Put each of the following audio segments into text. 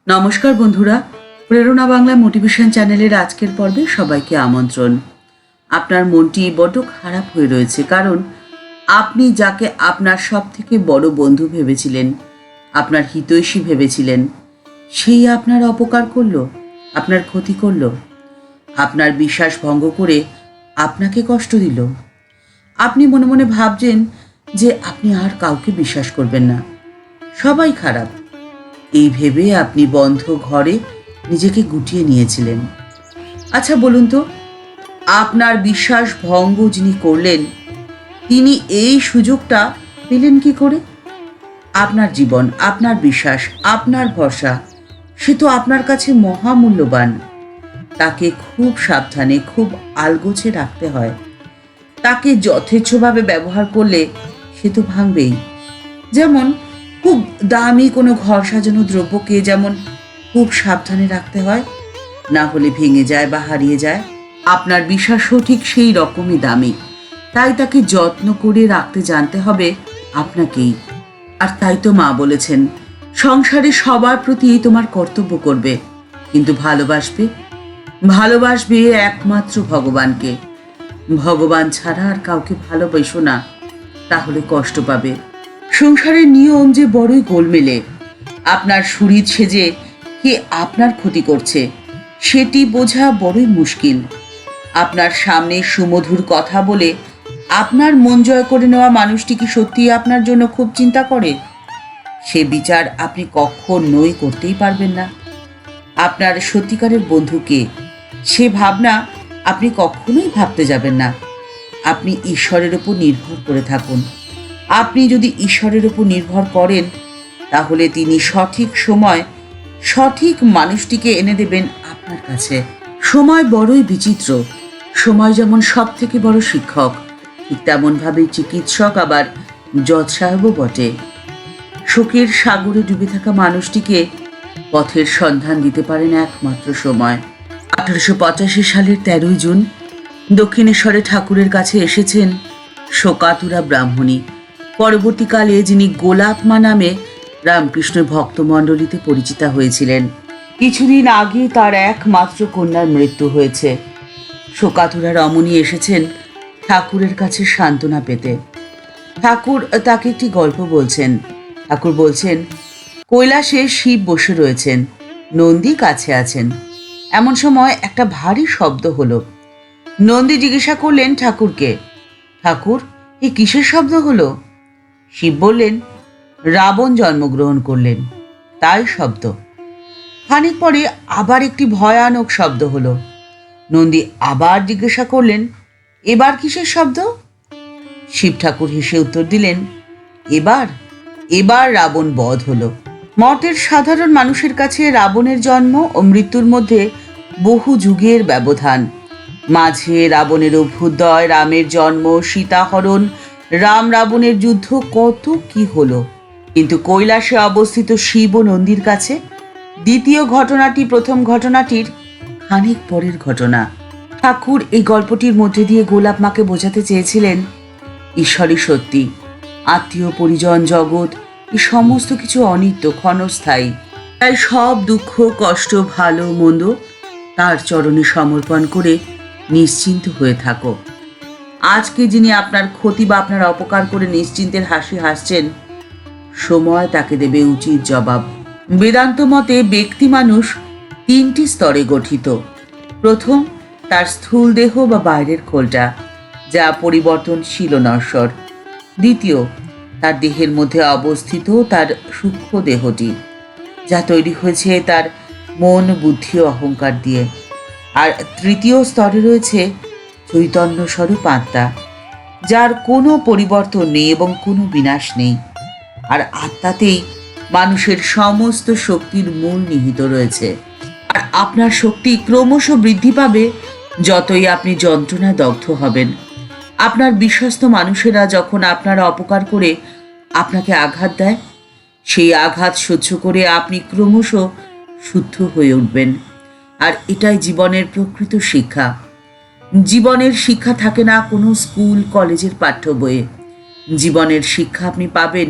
নমস্কার বন্ধুরা, প্রেরণা বাংলা মোটিভেশন চ্যানেলের আজকের পর্বে সবাইকে আমন্ত্রণ। আপনার মনটি বড্ড খারাপ হয়ে রয়েছে, কারণ আপনি যাকে আপনার সব থেকে বড় বন্ধু ভেবেছিলেন, আপনার হিতৈষী ভেবেছিলেন, সেই আপনার অপকার করলো, আপনার ক্ষতি করলো, আপনার বিশ্বাস ভঙ্গ করে আপনাকে কষ্ট দিল। আপনি মনে মনে ভাবছেন যে আপনি আর কাউকে বিশ্বাস করবেন না, সবাই খারাপ। এই ভেবে আপনি বন্ধ ঘরে নিজেকে গুটিয়ে নিয়েছিলেন। আচ্ছা বলুন তো, আপনার বিশ্বাস ভঙ্গ যিনি করলেন, তিনি এই সুযোগটা পেলেন কি করে? আপনার জীবন, আপনার বিশ্বাস, আপনার ভরসা, সে তো আপনার কাছে মহামূল্যবান। তাকে খুব সাবধানে, খুব আলগোছে রাখতে হয়। তাকে যথেচ্ছভাবে ব্যবহার করলে সে তো ভাঙবেই। যেমন খুব দামি কোনো ঘর সাজানো দ্রব্যকে যেমন খুব সাবধানে রাখতে হয়, না হলে ভেঙে যায় বা হারিয়ে যায়, আপনার বিশ্বাসও ঠিক সেই রকমই দামি। তাই তাকে যত্ন করে রাখতে জানতে হবে আপনাকেই। আর তাই তো মা বলেছেন, সংসারে সবার প্রতি তোমার কর্তব্য করবে, কিন্তু ভালোবাসবে, ভালোবাসবে একমাত্র ভগবানকে। ভগবান ছাড়া আর কাউকে ভালোবাসো না, তাহলে কষ্ট পাবে। সংসারের নিয়ম যে বড়ই গোলমেলে। আপনার সুহৃদ সেজে কে আপনার ক্ষতি করছে সেটি বোঝা বড়ই মুশকিল। আপনার সামনে সুমধুর কথা বলে আপনার মন জয় করে নেওয়া মানুষটি কি সত্যিই আপনার জন্য খুব চিন্তা করে? সে বিচার আপনি কখনোই করতেই পারবেন না। আপনার সত্যিকারের বন্ধুকে, সে ভাবনা আপনি কখনোই ভাবতে যাবেন না। আপনি ঈশ্বরের উপর নির্ভর করে থাকুন। আপনি যদি ঈশ্বরের উপর নির্ভর করেন, তাহলে তিনি সঠিক সময় সঠিক মানুষটিকে এনে দেবেন আপনার কাছে। সময় বড়ই বিচিত্র। সময় যেমন সব থেকে বড় শিক্ষক, ঠিক তেমনভাবেই চিকিৎসক, আবার জজ সাহেবও বটে। শোকের সাগরে ডুবে থাকা মানুষটিকে পথের সন্ধান দিতে পারেন একমাত্র সময়। 1885 সালের 13 জুন দক্ষিণেশ্বরে ঠাকুরের কাছে এসেছেন শোকাতুরা ব্রাহ্মণী। পরবর্তীকালে যিনি গোলাপ মা নামে রামকৃষ্ণ ভক্তমণ্ডলীতে পরিচিতা হয়েছিলেন। কিছুদিন আগে তার একমাত্র কন্যার মৃত্যু হয়েছে। শোকাতুরা রমণী এসেছেন ঠাকুরের কাছে সান্ত্বনা পেতে। ঠাকুর তাকে একটি গল্প বলছেন। ঠাকুর বলছেন, কৈলাসে শিব বসে রয়েছেন, নন্দী কাছে আছেন। এমন সময় একটা ভারী শব্দ হলো। নন্দী জিজ্ঞাসা করলেন ঠাকুরকে, ঠাকুর, এ কিসের শব্দ হলো? শিব বললেন, রাবণ জন্মগ্রহণ করলেন, তাই শব্দ। খানিক পরে আবার একটি ভয়ানক শব্দ হলো। নন্দী আবার জিজ্ঞাসা করলেন, এবার কিসের শব্দ? শিব ঠাকুর হেসে উত্তর দিলেন, এবার এবার রাবণ বধ হলো। মর্তের সাধারণ মানুষের কাছে রাবণের জন্ম ও মৃত্যুর মধ্যে বহু যুগের ব্যবধান। মাঝে রাবণের অভ্যুদয়, রামের জন্ম, সীতাহরণ, রাম রাবণের যুদ্ধ, কত কি হলো। কিন্তু কৈলাসে অবস্থিত শিব ও নন্দীর কাছে দ্বিতীয় ঘটনাটি প্রথম ঘটনাটির খানিক পরের ঘটনা। ঠাকুর এই গল্পটির মধ্যে দিয়ে গোলাপ মাকে বোঝাতে চেয়েছিলেন, ঈশ্বরই সত্যি, আত্মীয় পরিজন জগৎ এই সমস্ত কিছু অনিত্য, ক্ষণস্থায়ী। তাই সব দুঃখ কষ্ট ভালো মন্দ তার চরণে সমর্পণ করে নিশ্চিন্ত হয়ে থাকো। আজকে যিনি আপনার ক্ষতি বা আপনার অপকার করে নিশ্চিন্তের হাসি হাসছেন, সময় তাকে দেবে উচিত জবাব। বেদান্ত মতে ব্যক্তি মানুষ 3টি স্তরে গঠিত। প্রথম, তার স্থূল দেহ বা বাইরের খোলটা, যা পরিবর্তনশীল ও নশ্বর। দ্বিতীয়, তার দেহের মধ্যে অবস্থিত তার সূক্ষ্ম দেহটি, যা তৈরি হয়েছে তার মন বুদ্ধি ও অহংকার দিয়ে। আর তৃতীয় স্তরে রয়েছে চৈতন্য স্বরূপ আত্মা, যার কোনো পরিবর্তন নেই এবং কোনো বিনাশ নেই। আর আত্মাতেই মানুষের সমস্ত শক্তির মূল নিহিত রয়েছে। আর আপনার শক্তি ক্রমশ বৃদ্ধি পাবে যতই আপনি যন্ত্রণায় দগ্ধ হবেন। আপনার বিশ্বস্ত মানুষেরা যখন আপনার অপকার করে আপনাকে আঘাত দেয়, সেই আঘাত সহ্য করে আপনি ক্রমশ শুদ্ধ হয়ে উঠবেন। আর এটাই জীবনের প্রকৃত শিক্ষা। জীবনের শিক্ষা থাকে না কোনো স্কুল কলেজের পাঠ্য বইয়ে। জীবনের শিক্ষা আপনি পাবেন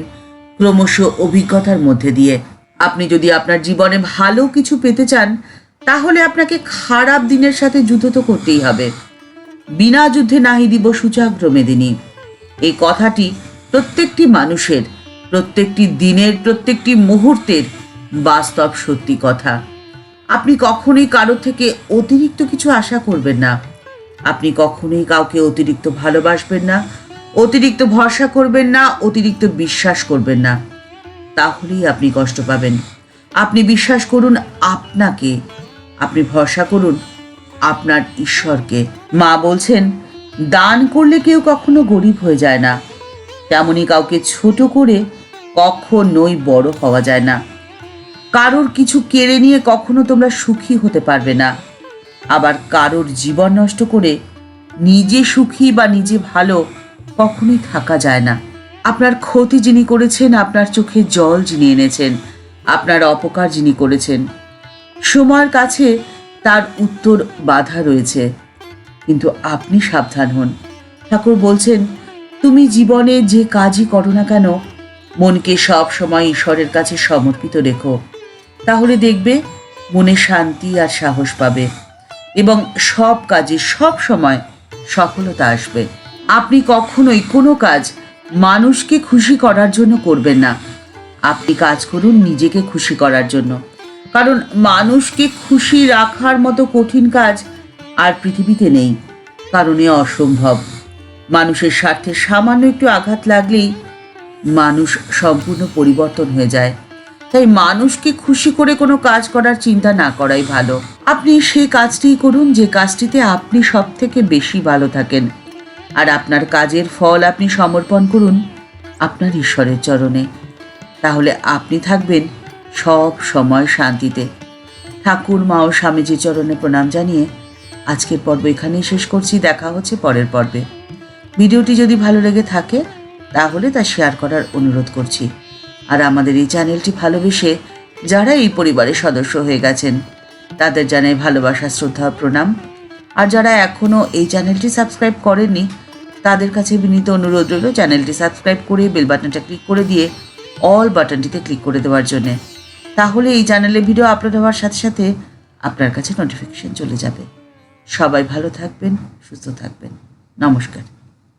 ক্রমশ অভিজ্ঞতার মধ্যে দিয়ে। আপনি যদি আপনার জীবনে ভালো কিছু পেতে চান, তাহলে আপনাকে খারাপ দিনের সাথে যুদ্ধ তো করতেই হবে। বিনা যুদ্ধে নাহি দিব সূচাগ্র মেদিনী, এই কথাটি প্রত্যেকটি মানুষের, প্রত্যেকটি দিনের, প্রত্যেকটি মুহূর্তের বাস্তব সত্যি কথা। আপনি কখনোই কারো থেকে অতিরিক্ত কিছু আশা করবেন না। আপনি কখনোই কাউকে অতিরিক্ত ভালোবাসবেন না, অতিরিক্ত ভরসা করবেন না, অতিরিক্ত বিশ্বাস করবেন না। তাহলেই আপনি কষ্ট পাবেন। আপনি বিশ্বাস করুন আপনাকে, আপনি ভরসা করুন আপনার ঈশ্বরকে। মা বলছেন, দান করলে কেউ কখনো গরিব হয়ে যায় না, তেমনি কাউকে ছোট করে কখনোই বড় হওয়া যায় না। কারোর কিছু কেড়ে নিয়ে কখনো তোমরা সুখী হতে পারবে না। আবার কারোর জীবন নষ্ট করে নিজে সুখী বা নিজে ভালো কখনোই থাকা যায় না। আপনার ক্ষতি যিনি করেছেন, আপনার চোখে জল যিনি এনেছেন, আপনার অপকার যিনি করেছেন, সময়ের কাছে তার উত্তর বাধা রয়েছে। কিন্তু আপনি সাবধান হন। ঠাকুর বলছেন, তুমি জীবনে যে কাজই করো না কেন, মনকে সব সময় ঈশ্বরের কাছে সমর্পিত রেখো। তাহলে দেখবে মনে শান্তি আর সাহস পাবে এবং সব কাজে সব সময় সফলতা আসবে। আপনি কখনোই কোনো কাজ মানুষকে খুশি করার জন্য করবেন না। আপনি কাজ করুন নিজেকে খুশি করার জন্য। কারণ মানুষকে খুশি রাখার মতো কঠিন কাজ আর পৃথিবীতে নেই, কারণ এ অসম্ভব। মানুষের স্বার্থে সামান্য একটু আঘাত লাগলেই মানুষ সম্পূর্ণ পরিবর্তন হয়ে যায়। তাই মানুষকে খুশি করে কোনো কাজ করার চিন্তা না করাই ভালো। আপনি সেই কাজটিই করুন যে কাজটিতে আপনি সব থেকে বেশি ভালো থাকেন। আর আপনার কাজের ফল আপনি সমর্পণ করুন আপনার ঈশ্বরের চরণে। তাহলে আপনি থাকবেন সব সময় শান্তিতে। ঠাকুর, মা ও স্বামীজির চরণে প্রণাম জানিয়ে আজকের পর্ব এখানেই শেষ করছি। দেখা হচ্ছে পরের পর্বে। ভিডিওটি যদি ভালো লেগে থাকে তাহলে তা শেয়ার করার অনুরোধ করছি। আর আমাদের এই চ্যানেলটি ভালোবেসে যারা এই পরিবারের সদস্য হয়ে গেছেন তাদের জানাই ভালোবাসা, শ্রদ্ধা, প্রণাম। আর যারা এখনও এই চ্যানেলটি সাবস্ক্রাইব করেননি তাদের কাছে বিনীত অনুরোধ রইল চ্যানেলটি সাবস্ক্রাইব করে বেল বাটনটা ক্লিক করে দিয়ে অল বাটনটিতে ক্লিক করে দেওয়ার জন্যে। তাহলে এই চ্যানেলে ভিডিও আপলোড হওয়ার সাথে সাথে আপনার কাছে নোটিফিকেশন চলে যাবে। সবাই ভালো থাকবেন, সুস্থ থাকবেন। নমস্কার।